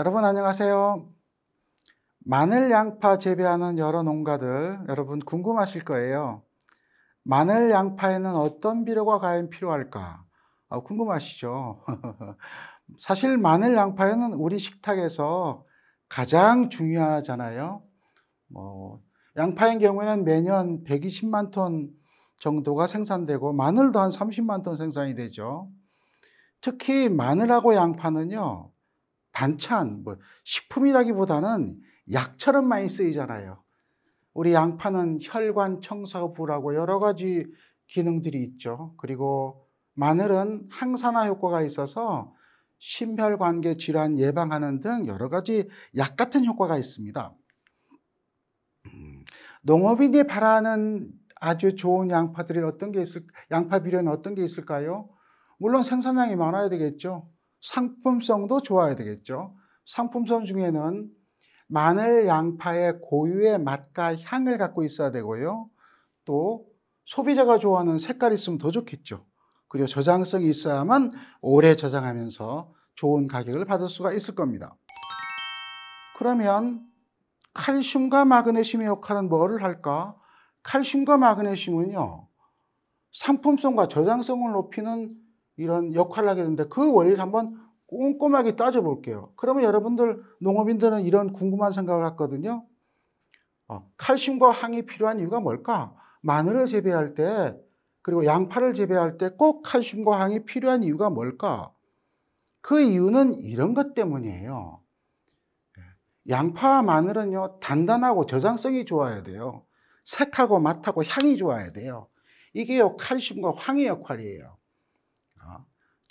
여러분 안녕하세요. 마늘, 양파 재배하는 여러 농가들 여러분 궁금하실 거예요. 마늘, 양파에는 어떤 비료가 과연 필요할까? 궁금하시죠? 사실 마늘, 양파에는 우리 식탁에서 가장 중요하잖아요. 양파의 경우에는 매년 120만 톤 정도가 생산되고 마늘도 한 30만 톤 생산이 되죠. 특히 마늘하고 양파는요. 반찬, 식품이라기보다는 약처럼 많이 쓰이잖아요. 우리 양파는 혈관 청소부라고 여러 가지 기능들이 있죠. 그리고 마늘은 항산화 효과가 있어서 심혈관계 질환 예방하는 등 여러 가지 약 같은 효과가 있습니다. 농업인이 바라는 아주 좋은 양파들이 양파 비료는 어떤 게 있을까요? 물론 생산량이 많아야 되겠죠. 상품성도 좋아야 되겠죠. 상품성 중에는 마늘, 양파의 고유의 맛과 향을 갖고 있어야 되고요. 또 소비자가 좋아하는 색깔이 있으면 더 좋겠죠. 그리고 저장성이 있어야만 오래 저장하면서 좋은 가격을 받을 수가 있을 겁니다. 그러면 칼슘과 마그네슘의 역할은 뭐를 할까? 칼슘과 마그네슘은요. 상품성과 저장성을 높이는 이런 역할을 하게 되는데 그 원리를 한번 꼼꼼하게 따져볼게요. 그러면 여러분들 농업인들은 이런 궁금한 생각을 했거든요. 칼슘과 항이 필요한 이유가 뭘까? 마늘을 재배할 때 그리고 양파를 재배할 때 꼭 칼슘과 항이 필요한 이유가 뭘까? 그 이유는 이런 것 때문이에요. 양파와 마늘은요 단단하고 저장성이 좋아야 돼요. 색하고 맛하고 향이 좋아야 돼요. 이게요 칼슘과 황의 역할이에요.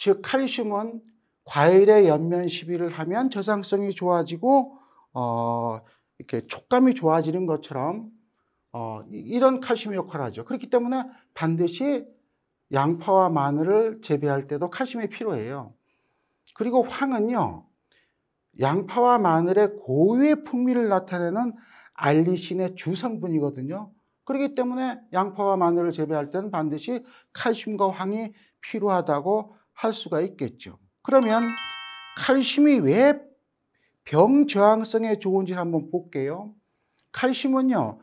즉 칼슘은 과일의 연면 시비를 하면 저장성이 좋아지고 이렇게 촉감이 좋아지는 것처럼 이런 칼슘의 역할을 하죠. 그렇기 때문에 반드시 양파와 마늘을 재배할 때도 칼슘이 필요해요. 그리고 황은요. 양파와 마늘의 고유의 풍미를 나타내는 알리신의 주성분이거든요. 그렇기 때문에 양파와 마늘을 재배할 때는 반드시 칼슘과 황이 필요하다고 할 수가 있겠죠. 그러면 칼슘이 왜 병저항성에 좋은지 한번 볼게요. 칼슘은요,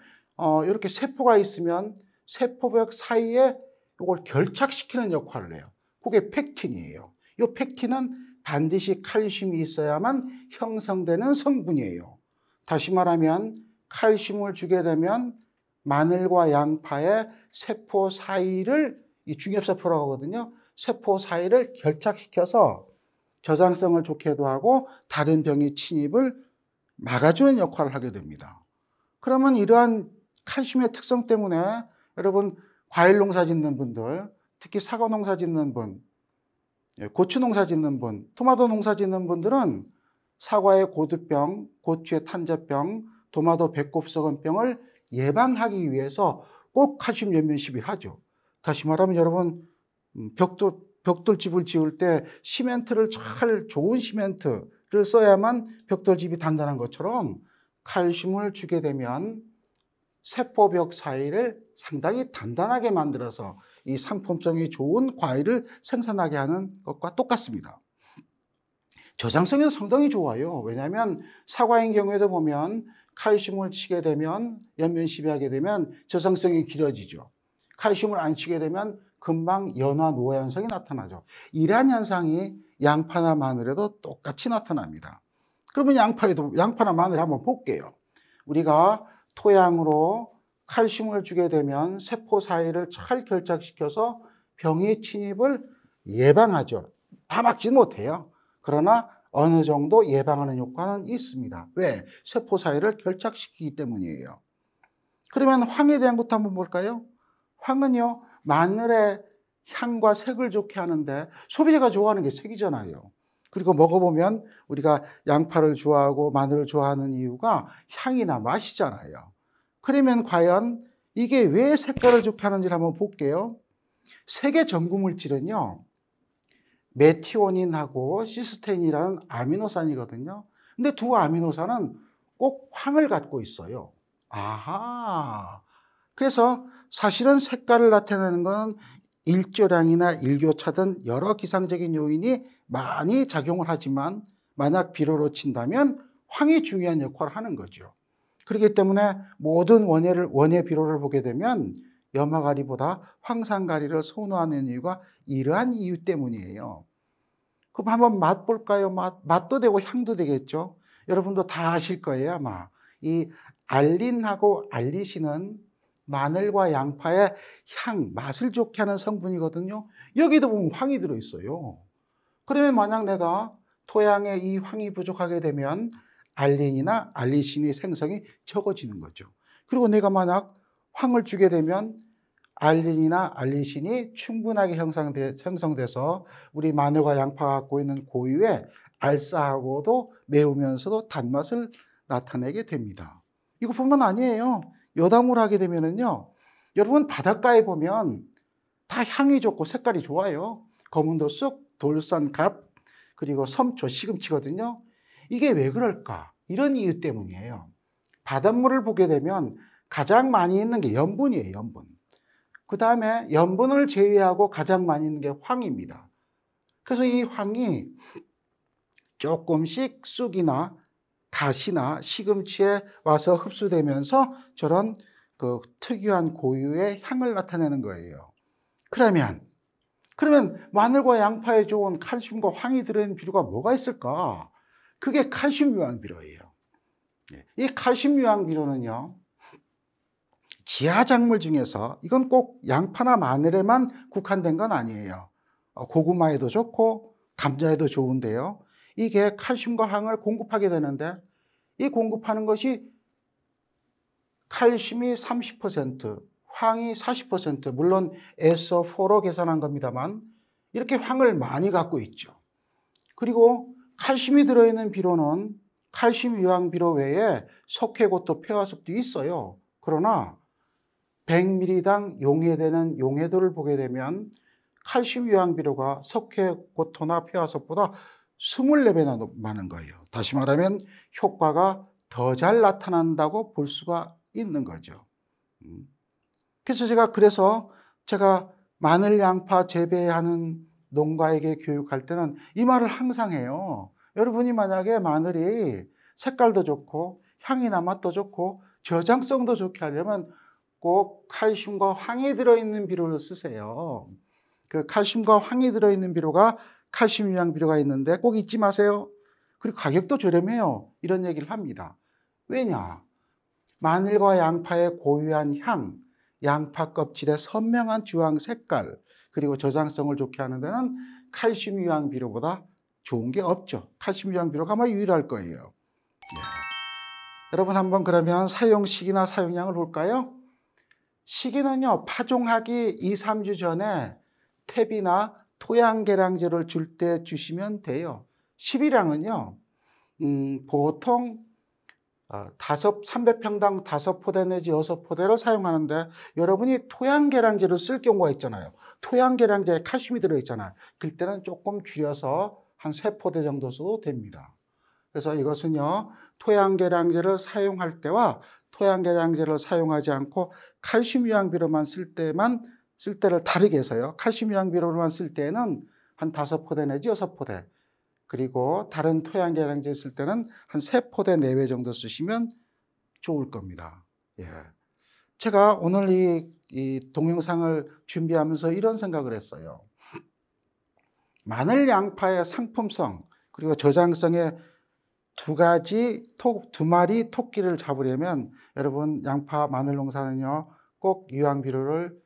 이렇게 세포가 있으면 세포벽 사이에 이걸 결착시키는 역할을 해요. 그게 펙틴이에요. 이 펙틴은 반드시 칼슘이 있어야만 형성되는 성분이에요. 다시 말하면 칼슘을 주게 되면 마늘과 양파의 세포 사이를 이 중엽세포라고 하거든요. 세포 사이를 결착시켜서 저장성을 좋게도 하고 다른 병의 침입을 막아주는 역할을 하게 됩니다. 그러면 이러한 칼슘의 특성 때문에 여러분 과일 농사 짓는 분들, 특히 사과 농사 짓는 분, 고추 농사 짓는 분, 토마토 농사 짓는 분들은 사과의 고두병, 고추의 탄저병, 토마토 배꼽썩은병을 예방하기 위해서 꼭 칼슘 연면 시비를 하죠. 다시 말하면 여러분 벽돌집을 지을 때 시멘트를 잘 좋은 시멘트를 써야만 벽돌집이 단단한 것처럼 칼슘을 주게 되면 세포벽 사이를 상당히 단단하게 만들어서 이 상품성이 좋은 과일을 생산하게 하는 것과 똑같습니다. 저장성이 상당히 좋아요. 왜냐하면 사과인 경우에도 보면 칼슘을 치게 되면 연면 시비하게 되면 저장성이 길어지죠. 칼슘을 안 치게 되면 금방 연화 노화 현상이 나타나죠. 이러한 현상이 양파나 마늘에도 똑같이 나타납니다. 그러면 양파나 마늘 한번 볼게요. 우리가 토양으로 칼슘을 주게 되면 세포 사이를 잘 결착시켜서 병의 침입을 예방하죠. 다 막지는 못해요. 그러나 어느 정도 예방하는 효과는 있습니다. 왜? 세포 사이를 결착시키기 때문이에요. 그러면 황에 대한 것도 한번 볼까요? 황은요, 마늘의 향과 색을 좋게 하는데 소비자가 좋아하는 게 색이잖아요. 그리고 먹어보면 우리가 양파를 좋아하고 마늘을 좋아하는 이유가 향이나 맛이잖아요. 그러면 과연 이게 왜 색깔을 좋게 하는지를 한번 볼게요. 색의 전구물질은요. 메티오닌하고 시스테인이라는 아미노산이거든요. 근데 두 아미노산은 꼭 황을 갖고 있어요. 아하. 그래서 사실은 색깔을 나타내는 건 일조량이나 일교차 등 여러 기상적인 요인이 많이 작용을 하지만 만약 비료로 친다면 황이 중요한 역할을 하는 거죠. 그렇기 때문에 모든 원예 비료를 보게 되면 염화가리보다 황산가리를 선호하는 이유가 이러한 이유 때문이에요. 그럼 한번 맛 볼까요? 맛도 되고 향도 되겠죠. 여러분도 다 아실 거예요, 아마. 이 알린하고 알리신은 마늘과 양파의 향, 맛을 좋게 하는 성분이거든요. 여기도 보면 황이 들어있어요. 그러면 만약 내가 토양에 이 황이 부족하게 되면 알린이나 알리신의 생성이 적어지는 거죠. 그리고 내가 만약 황을 주게 되면 알린이나 알리신이 충분하게 형성돼서 우리 마늘과 양파가 갖고 있는 고유의 알싸하고도 매우면서도 단맛을 나타내게 됩니다. 이것뿐만 아니에요. 여담을 하게 되면은요, 여러분 바닷가에 보면 다 향이 좋고 색깔이 좋아요. 검은도쑥, 돌산갓, 그리고 섬초, 시금치거든요. 이게 왜 그럴까? 이런 이유 때문이에요. 바닷물을 보게 되면 가장 많이 있는 게 염분이에요, 염분. 그 다음에 염분을 제외하고 가장 많이 있는 게 황입니다. 그래서 이 황이 조금씩 쑥이나 갓이나 시금치에 와서 흡수되면서 저런 그 특유한 고유의 향을 나타내는 거예요. 그러면 마늘과 양파에 좋은 칼슘과 황이 들어있는 비료가 뭐가 있을까? 그게 칼슘 유황 비료예요. 이 칼슘 유황 비료는요, 지하작물 중에서 이건 꼭 양파나 마늘에만 국한된 건 아니에요. 고구마에도 좋고 감자에도 좋은데요. 이게 칼슘과 황을 공급하게 되는데 이 공급하는 것이 칼슘이 30%, 황이 40%, 물론 SO4로 계산한 겁니다만 이렇게 황을 많이 갖고 있죠. 그리고 칼슘이 들어있는 비료는 칼슘 유황 비료 외에 석회고토, 폐화석도 있어요. 그러나 100ml당 용해되는 용해도를 보게 되면 칼슘 유황 비료가 석회고토나 폐화석보다 24배나 많은 거예요. 다시 말하면 효과가 더 잘 나타난다고 볼 수가 있는 거죠. 그래서 제가 마늘, 양파 재배하는 농가에게 교육할 때는 이 말을 항상 해요. 여러분이 만약에 마늘이 색깔도 좋고 향이나 맛도 좋고 저장성도 좋게 하려면 꼭 칼슘과 황이 들어있는 비료를 쓰세요. 그 칼슘과 황이 들어있는 비료가 칼슘 유황 비료가 있는데 꼭 잊지 마세요. 그리고 가격도 저렴해요. 이런 얘기를 합니다. 왜냐? 마늘과 양파의 고유한 향, 양파 껍질의 선명한 주황 색깔, 그리고 저장성을 좋게 하는 데는 칼슘 유황 비료보다 좋은 게 없죠. 칼슘 유황 비료가 아마 유일할 거예요. 네. 여러분 한번 그러면 사용 시기나 사용량을 볼까요? 시기는요, 파종하기 2, 3주 전에 탭이나 토양계량제를 줄 때 주시면 돼요. 시비량은요, 보통 300평당 5포대 내지 6포대를 사용하는데 여러분이 토양계량제를 쓸 경우가 있잖아요. 토양계량제에 칼슘이 들어있잖아요. 그때는 조금 줄여서 한 3포대 정도 써도 됩니다. 그래서 이것은요, 토양계량제를 사용할 때와 토양계량제를 사용하지 않고 칼슘 유황 비료만 쓸 때를 다르게 해서요. 칼슘 유황 비료만 쓸 때는 한 5포대 내지 6포대, 그리고 다른 토양계량제 쓸 때는 한 3포대 내외 정도 쓰시면 좋을 겁니다. 예. 제가 오늘 이 동영상을 준비하면서 이런 생각을 했어요. 마늘, 양파의 상품성, 그리고 저장성의 두 마리 토끼를 잡으려면 여러분 양파, 마늘 농사는요, 꼭 유황 비료를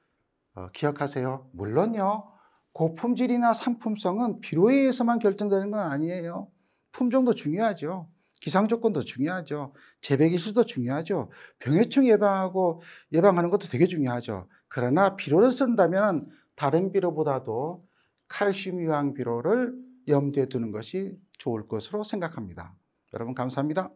기억하세요. 물론요, 고품질이나 상품성은 비료에 의해서만 결정되는 건 아니에요. 품종도 중요하죠. 기상 조건도 중요하죠. 재배 기술도 중요하죠. 병해충 예방하는 것도 되게 중요하죠. 그러나 비료를 쓴다면 다른 비료보다도 칼슘 유황 비료를 염두에 두는 것이 좋을 것으로 생각합니다. 여러분 감사합니다.